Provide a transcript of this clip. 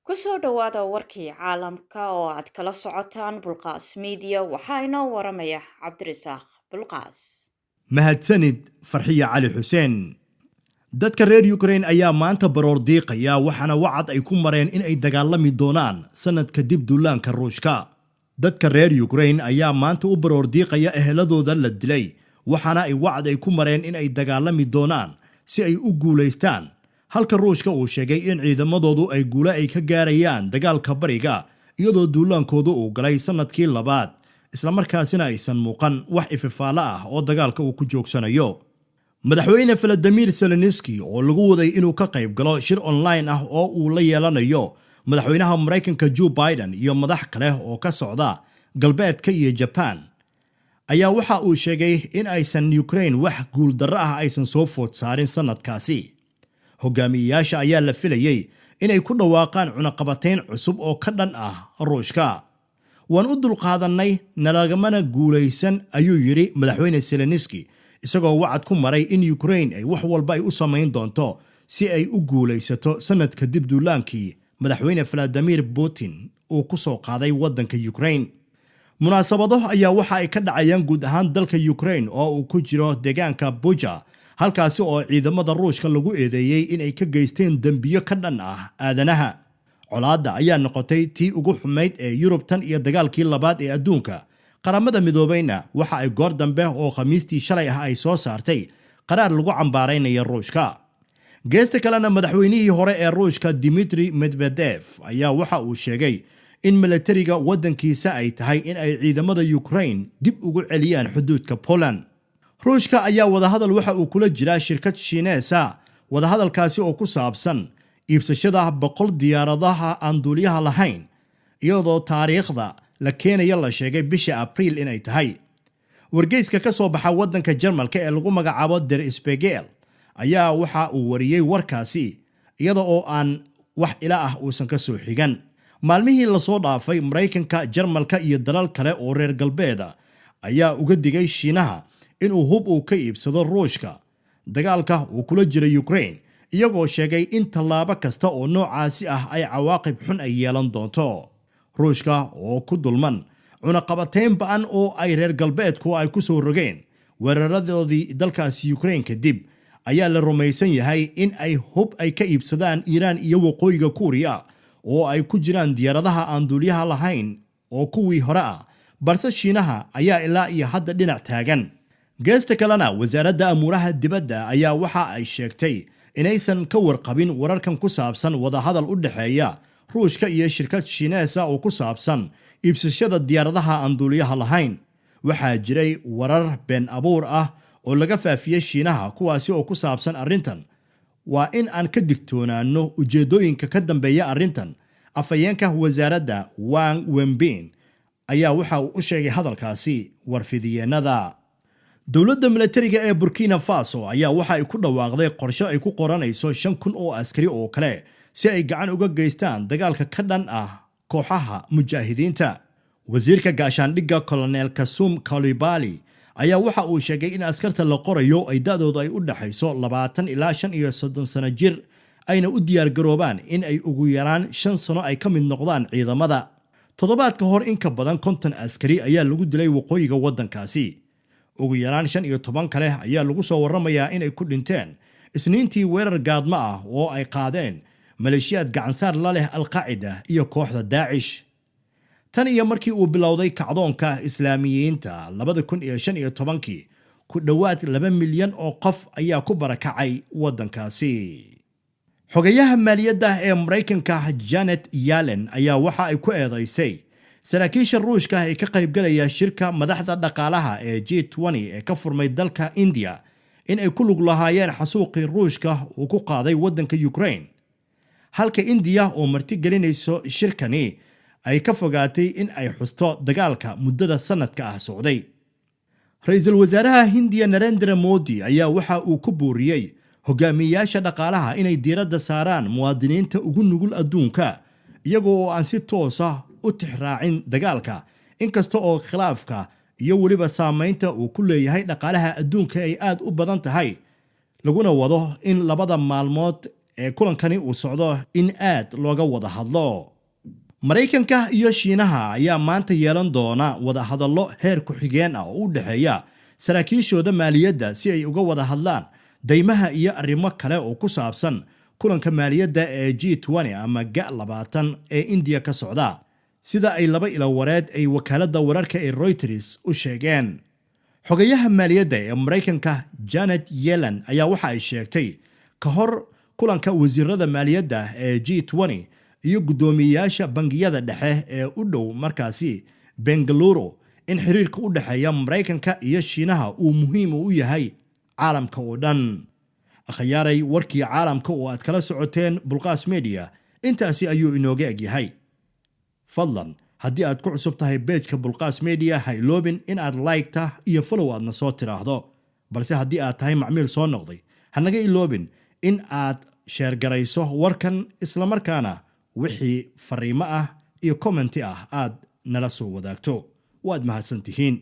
ku soo dhawaada warkii caalamka oo aad kala socotaan Bulqaas Media waxaa inoo waramaya Cabdirasaaq Bulqaas. mahadsanid farxiya cali xuseen. dadka reer Ukraine ayaa maanta baroor diiqaya waxaana wacad ay ku mareen in ay dagaalami doonaan sanad kadib duulaanka Ruushka. dadka reer Ukraine ayaa maanta u baroor diiqaya eheladooda la dilay waxaana ay wacad ay ku mareen in ay dagaalami doonaan si ay u guuleystaan. halka Ruushka uu sheegay in ciidamadoodu ay guulo ay ka gaarayaan dagaalka bariga iyadoo duulaankoodu uu galay sanadkii labaad isla markaasina aysan muuqan wax ififaalo ah oo dagaalka uu ku joogsanayo. madaxweyne Volodymyr Zelensky oo lagu waday inuu ka qayb galo shir online ah oo uu la yeelanayo madaxweynaha Mareykanka Joe Biden iyo madax kale oo ka socda galbeedka iyo Japan ayaa waxa uu sheegay in aysan Ukraine wax guul darro ah aysan soo food saarin sanadkaasi. hogaamiyayaasha ayaa la filayay inay ku dhawaaqaan cunaqabatayn cusub oo ka dhan ah Ruushka. waan u dulqaadanay nalagamana guulaysan ayuu yiri madaxweyne Zelensky isagoo wacad ku maray in Ukraine ay wax walba ay u samayn doonto si ay u guulaysato sanad kadib duulaankii madaxweyne Vladimir Putin uu ku soo qaaday wadanka Ukraine. munaasabado ayaa waxa ay ka dhacayaan guud ahaan dalka Ukraine oo uu ku jiro deegaanka Bucha halkaasi oo ciidamada Ruushka lagu eedeeyay in ay ka geysteen dambiyo ka dhan ah aadanaha. colaadda ayaa noqotay tii ugu xumayd ee Yurub tan iyo dagaalkii labaad ee adduunka. qaramada midoobeyna waxa ay goor dambe oo khamiistii shalay ah ay soo saartay qaraar lagu cambaaraynayo Ruushka. geesta kalena madaxweynihii hore ee Ruushka Dmitry Medvedev ayaa waxa uu sheegay in militariga wadankiisa ay tahay in ay ciidamada Ukraine dib ugu celiyaan xuduudka Poland. Ruushka ayaa wadahadal waxa uu kula jiraa shirkad Shiineesa wadahadalkaasi oo ku saabsan iibsashada 100 diyaaradaha aan duuliyaha lahayn iyadoo taariikhda la keenayo la sheegay bisha April inay tahay. wargeyska ka soo baxa wadanka Jarmalka ee lagu magacaabo Der Spiegel ayaa waxa uu wariyay warkaasi iyadoo aan wax ila ah uusan ka soo xigan. maalmihii la soo dhaafay Mareykanka, Jarmalka iyo dalal kale oo reer galbeeda ayaa uga digay Shiinaha inuu hub uu ka iibsado Ruushka dagaalka uu kula jiro Ukraine iyagoo sheegay in tallaabo kasta oo noocaasi ah ay cawaaqib xun ay yeelan doonto. Ruushka oo ku dulman cunaqabatayn ba'an oo ay reer galbeedku ay ku soo rogeen weeraradoodii dalkaasi Ukraine kadib ayaa la rumaysan yahay in ay hub ay ka iibsadaan Iiraan iyo waqooyiga Kuuriya oo ay ku jiraan diyaaradaha aan duuliyaha lahayn oo kuwii hore ah balse Shiinaha ayaa ilaa iyo hadda dhinac taagan. geesta kalena wasaaradda amuuraha dibadda ayaa waxa ay sheegtay inaysan ka warqabin wararkan ku saabsan wadahadal u dhaxeeya Ruushka iyo shirkad Shiineesa oo ku saabsan iibsashada diyaaradaha aan duuliyaha lahayn. waxaa jiray warar been abuur ah oo laga faafiyay Shiinaha kuwaasi oo ku saabsan arrintan. waa in aan ka digtoonaano ujeedooyinka ka dambeeya arrintan. afayeenka wasaaradda Wang Wenbin ayaa waxa uu u sheegay hadalkaasi warfidiyeenada. dowladda militariga ee Burkina Faso ayaa waxa ay ku dhawaaqday qorshe ay ku qoranayso 5,000 oo askari oo kale si ay gacan uga geystaan dagaalka ka dhan ah kooxaha mujaahidiinta. wasiirka gaashaandhigga Colonel Kasum Koulibaly ayaa waxa uu sheegay in askarta la qorayo ay da'doodu ay u dhaxayso 20 ilaa 35 sano jir ayna u diyaar garoobaan in ay ugu yaraan 5 sano ay ka mid noqdaan ciidamada. toddobaadka hor in ka badan 50 askari ayaa lagu dilay waqooyiga wadankaasi. ugu yaraan 15 kale ayaa lagu soo waramayaa in ay ku dhinteen isniintii weerar gaadma ah oo ay qaadeen maleeshiyaad gacansaar la leh Al-Qaacida iyo kooxda Daesh. tan iyo markii uu bilowday kacdoonka Islaamiyiinta 2015 ku dhawaad 2 milyan oo qof ayaa ku barakacay wadankaasi. xogayaha maaliyadda ee Mareykanka Janet Yellen ayaa waxa ay ku eedeysay saraakiisha Ruushka ee ka qaybgalaya shirka madaxda dhaqaalaha ee G20 ee ka furmay dalka India in ay ku lug lahaayeen xasuuqii Ruushka uu ku qaaday wadanka Ukraine. halka India oo marti gelinayso shirkani ay ka fogaatay in ay xusto dagaalka muddada sanadka ah socday. ra'iisul wasaaraha Hindiya Narendra Modi ayaa waxa uu ku booriyay hogaamiyayaasha dhaqaalaha inay diiradda saaraan muwaadiniinta ugu nugul adduunka iyagoo aan si toos ah u tixraacin dagaalka inkasta oo khilaafka iyo waliba saameynta uu ku leeyahay dhaqaalaha adduunka ay aad u badan tahay laguna wado in labada maalmood ee kulankani uu socdo in aad looga wada hadlo. Maraykanka iyo Shiinaha ayaa maanta yeelan doona wada hadallo heer ku-xigeen ah oo u dhexeeya saraakiishooda maaliyadda si ay uga wada hadlaan deymaha iyo arrimo kale oo ku saabsan kulanka maaliyadda ee G20 ama G20 ee India ka socda, sida ay laba ilo wareed ay wakaaladda wararka ee Reuters u sheegeen. Xogayaha maaliyadda ee Maraykanka Janet Yellen ayaa waxa ay sheegtay ka hor kulanka wasiirada maaliyadda ee G20 iyo guddoomiyeyaasha bangiyada dhexe ee u dhow markaasi Bengaluru in xiriirka u dhexeeya Maraykanka iyo Shiinaha uu muhiim u yahay caalamka oo dhan. Akhyaaray warkii caalamka oo aad kala socoteen Bulqaas Media intaasi ayuu inooga egyahay. Fadlan haddii aad ku cusub tahay page-ka Bulqaas Media ha iloobin in aad like-ta iyo follow aadna soo tiraahdo, balse haddii aad tahay macmiil soo noqday ha naga iloobin in aad share garayso warkan isla markaana wixii fariimo ah iyo commenti ah aad nala soo wadaagto. waad mahadsantihiin.